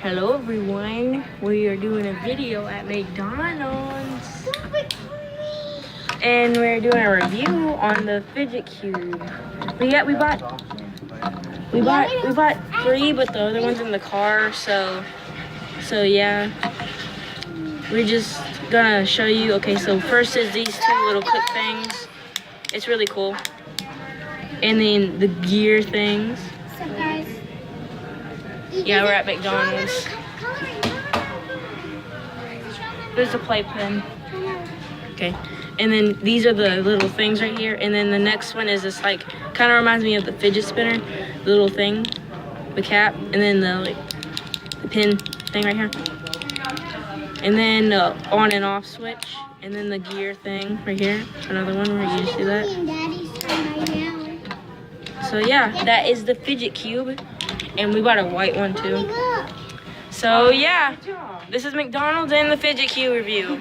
Hello everyone, we are doing a video at McDonald's and we're doing a review on the Fidget Cube. We bought three, but the other one's in the car, so yeah. We're just gonna show you. Okay, so first is these two little clip things. It's really cool. And then the gear things. So guys, yeah, we're at McDonald's. There's the playpen. Okay, and then these are the little things right here. And then the next one is this, like, kind of reminds me of the fidget spinner, the little thing, the cap, and then the pin thing right here. And then the on and off switch, and then the gear thing right here. Another one where you see that. So yeah, that is the Fidget Cube, and we bought a white one too. So yeah, this is McDonald's and the Fidget Cube review.